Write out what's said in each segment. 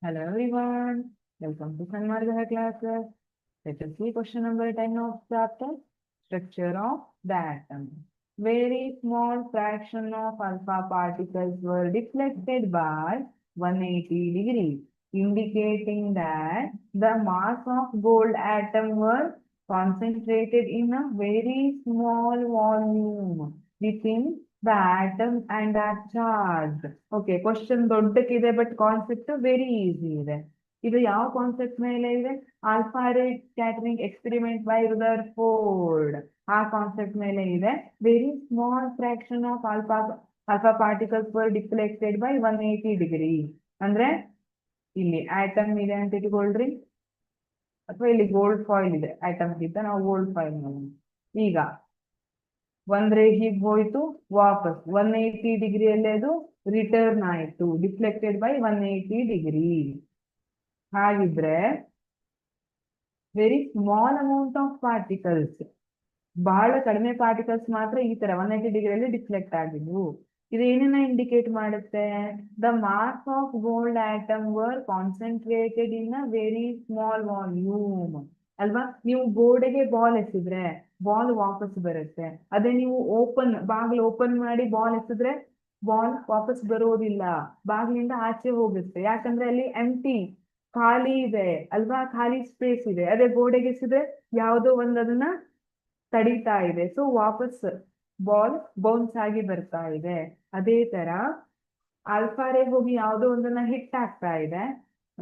Hello everyone, welcome to Sanmarga classes. Let us see question number 10 of chapter, Structure of the Atom. Very small fraction of alpha particles were deflected by 180 degrees, indicating that the mass of gold atom was concentrated in a very small volume within the atom and are charged. Okay, question ದೊಡ್ಡಕ್ಕಿದೆ but concept very easy ಇದೆ. ಇದು ಯಾವ concept ಮೇಲೆ ಇದೆ? Alpha ray scattering experiment by Rutherford ಆ concept ಮೇಲೆ ಇದೆ. Very small fraction of alpha particles were deflected by 180 degree. ಅಂದ್ರೆ ಇಲ್ಲಿ ಆಟಮ್ ಇದೆ ಅಂತ ಇಟ್ಕೊಳ್ರಿ, ಅಥವಾ ಇಲ್ಲಿ ಗೋಲ್ಡ್ ಫಾಯಿಲ್ ಇದೆ. ಆಟಮ್ ಗಿಂತ ನಾವು ಗೋಲ್ಡ್ ಫಾಯಿಲ್ ಮಾಡೋಣ. ಈಗ ಒಂದ್ ರೇ ಹೀಗ್ ಹೋಯ್ತು, ವಾಪಸ್ 180 ಡಿಗ್ರಿಯಲ್ಲಿ ಅದು ರಿಟರ್ನ್ ಆಯ್ತು, ಡಿಫ್ಲೆಕ್ಟೆಡ್ ಬೈ 180 ಡಿಗ್ರಿ. ಹಾಗಿದ್ರೆ very small amount of particles, ಬಹಳ ಕಡಿಮೆ ಪಾರ್ಟಿಕಲ್ಸ್ ಮಾತ್ರ ಈ ತರ 180 ಡಿಗ್ರಿಯಲ್ಲಿ ಡಿಫ್ಲೆಕ್ಟ್ ಆಗಿದ್ವು. ಇದು ಏನನ್ನ ಇಂಡಿಕೇಟ್ ಮಾಡುತ್ತೆ? The mass of gold atom were concentrated in a very small volume. ಅಲ್ವಾ? ನೀವು ಗೋಡೆಗೆ ಬಾಲ್ ಎಸೆದ್ರೆ ಬಾಲ್ ವಾಪಸ್ ಬರುತ್ತೆ. ಅದೇ ನೀವು ಬಾಗಿಲು ಓಪನ್ ಮಾಡಿ ಬಾಲ್ ಎಸೆದ್ರೆ ಬಾಲ್ ವಾಪಸ್ ಬರೋದಿಲ್ಲ, ಬಾಗಿಲಿಂದ ಆಚೆ ಹೋಗುತ್ತೆ. ಯಾಕಂದ್ರೆ ಅಲ್ಲಿ ಎಂಟಿ ಖಾಲಿ ಇದೆ ಅಲ್ವಾ, ಖಾಲಿ ಸ್ಪೇಸ್ ಇದೆ. ಅದೇ ಗೋಡೆಗೆ ಎಸೆದ್ರೆ ಯಾವುದೋ ಒಂದು ಅದನ್ನ ತಡೀತಾ ಇದೆ, ಸೊ ವಾಪಸ್ ಬಾಲ್ ಬೌನ್ಸ್ ಆಗಿ ಬರ್ತಾ ಇದೆ. ಅದೇ ತರ ಆಲ್ಫಾ ರೇ ಹೋಗಿ ಯಾವುದೋ ಒಂದನ್ನ ಹಿಟ್ ಆಗ್ತಾ ಇದೆ,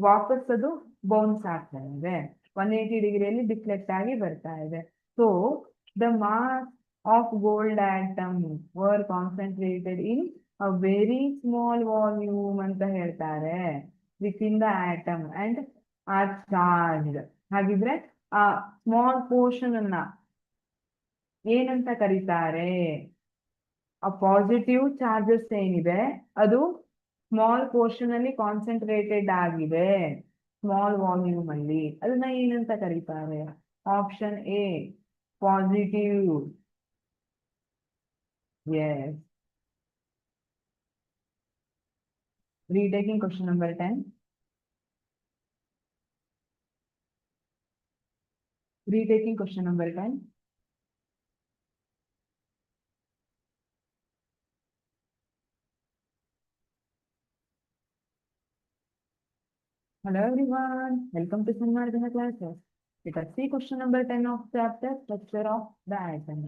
ವಾಪಸ್ ಅದು ಬೌನ್ಸ್ ಆಗ್ತಾ ಇದೆ, 180 ಡಿಗ್ರಿಯಲ್ಲಿ ಡಿಫ್ಲೆಕ್ಟ್ ಆಗಿ ಬರ್ತಾ ಇದೆ. So the mass of gold atom were concentrated in a very small volume ಅಂತ ಹೇಳ್ತಾರೆ, within the atom and are charged. ಹಾಗಿದ್ರೆ ಆ ಸ್ಮಾಲ್ ಪೋರ್ಷನ್ ಅನ್ನ ಏನಂತ ಕರೀತಾರೆ? ಆ ಪಾಸಿಟಿವ್ ಚಾರ್ಜಸ್ ಏನಿದೆ ಅದು ಸ್ಮಾಲ್ ಪೋರ್ಷನ್ ಅಲ್ಲಿ ಕಾನ್ಸಂಟ್ರೇಟೆಡ್ ಆಗಿದೆ, ಸ್ಮಾಲ್ ವಾಲ್ಯೂಮ್ ಅಲ್ಲಿ. ಅದನ್ನ ಏನಂತ ಕರೀತಾರೆ? Option A positive. Yes. Retaking question number 10. Retaking question number 10. Hello everyone, welcome to Sanmarga classes. Let us see question number 10 of chapter Structure of the Atom.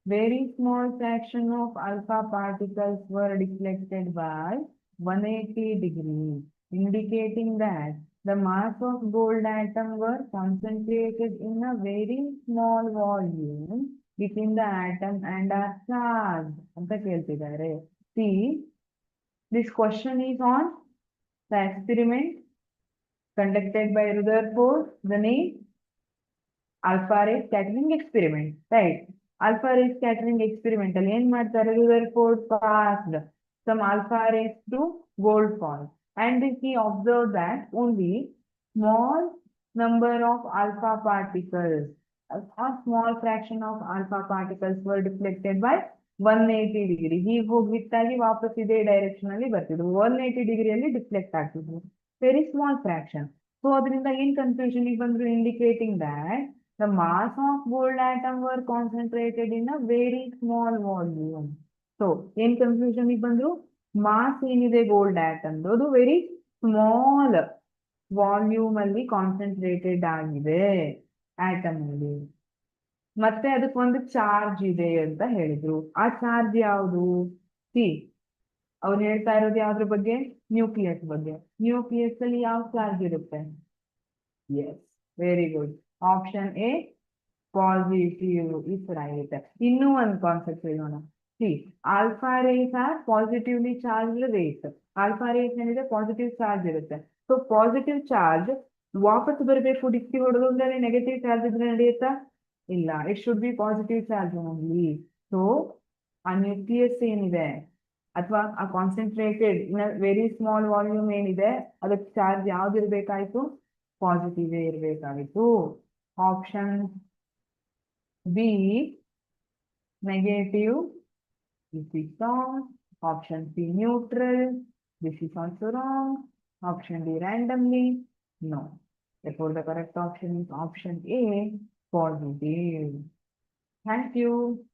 Very small fraction of alpha particles were deflected by 180 degrees, indicating that the mass of gold atom were concentrated in a very small volume within the atom and are charged. ಅಂತ ಕೇಳ್ತಿದ್ದಾರೆ. See, this question is on the experiment conducted by Rutherford, the name alpha ray scattering experiment, right? Alpha ray scattering experiment ಅಲ್ಲಿ ಏನ್ ಮಾಡ್ತಾರೆ? Rutherford passed some alpha rays to gold foil, and he observed that only small number of alpha particles, a small fraction of alpha particles were deflected by 180 degree. ಹೀಗೆ ಹೋಗಿ ಹಿಟ್ಟಾಗಿ ವಾಪಸ್ ಇದೇ direction ಅಲ್ಲಿ ಬರ್ತಿದ್ವು, 180 ಡಿಗ್ರಿಯಲ್ಲಿ ಡಿಫ್ಲೆಕ್ಟ್ ಆಗ್ತಿದ್ವು. Very small fraction. ಸೊ ಅದರಿಂದ ಏನ್ ಕನ್ಫ್ಯೂಷನ್ ಬಂದ್ರು? Indicating that the mass of gold atom were concentrated in a very small volume. So ಏನ್ ಕನ್ಫ್ಯೂಷನ್ ಬಂದ್ರು? ಮಾಸ್ ಏನಿದೆ ಗೋಲ್ಡ್ ಆಟಮ್ ಅದು ವೆರಿ ಸ್ಮಾಲ್ ವಾಲ್ಯೂಮ್ ಅಲ್ಲಿ ಕಾನ್ಸಂಟ್ರೇಟೆಡ್ ಆಗಿದೆ ಆಟಮ್ ಅಲ್ಲಿ, ಮತ್ತೆ ಅದಕ್ಕೆ ಒಂದು ಚಾರ್ಜ್ ಇದೆ ಅಂತ ಹೇಳಿದ್ರು. ಆ ಚಾರ್ಜ್ ಯಾವುದು? ಸಿ, ಅವ್ರು ಹೇಳ್ತಾ ಇರೋದು ಯಾವ್ದ್ರ ಬಗ್ಗೆ? ನ್ಯೂಕ್ಲಿಯಸ್ ಬಗ್ಗೆ. ನ್ಯೂಕ್ಲಿಯಸ್ ಅಲ್ಲಿ ಯಾವ ಚಾರ್ಜ್ ಇರುತ್ತೆ? Yes, very good. Option A positive is right. ಇನ್ನೂ ಒಂದು ಕಾನ್ಸೆಪ್ಟ್ ಹೇಳೋಣ. See, alpha rays are positively charged rays. Alpha rays ಏನಿದೆ ಪಾಸಿಟಿವ್ ಚಾರ್ಜ್ ಇರುತ್ತೆ. ಸೊ ಪಾಸಿಟಿವ್ ಚಾರ್ಜ್ ವಾಪಸ್ ಬರಬೇಕು, ಡಿಕ್ಕಿ ಹೊಡೆದು ಅಂದ್ರೆ ನೆಗೆಟಿವ್ ಚಾರ್ಜ್ ಇದ್ರೆ ನಡೆಯುತ್ತಾ? ಇಲ್ಲ, it should be positive charge only. So ಆ ನ್ಯೂಕ್ಲಿಯಸ್ ಏನಿದೆ ಅಥವಾ ಆ ಕಾನ್ಸಂಟ್ರೇಟೆಡ್ ವೆರಿ ಸ್ಮಾಲ್ ವಾಲ್ಯೂಮ್ ಏನಿದೆ ಅದಕ್ಕೆ ಚಾರ್ಜ್ ಯಾವ್ದು ಇರ್ಬೇಕಾಯ್ತು? ಪಾಸಿಟಿವ್ ಇರ್ಬೇಕಾಗಿತ್ತು. Option B negative, this is wrong. Option C neutral, this is also wrong. Option D, randomly? No. Therefore, the correct option is option A, positive. Thank you.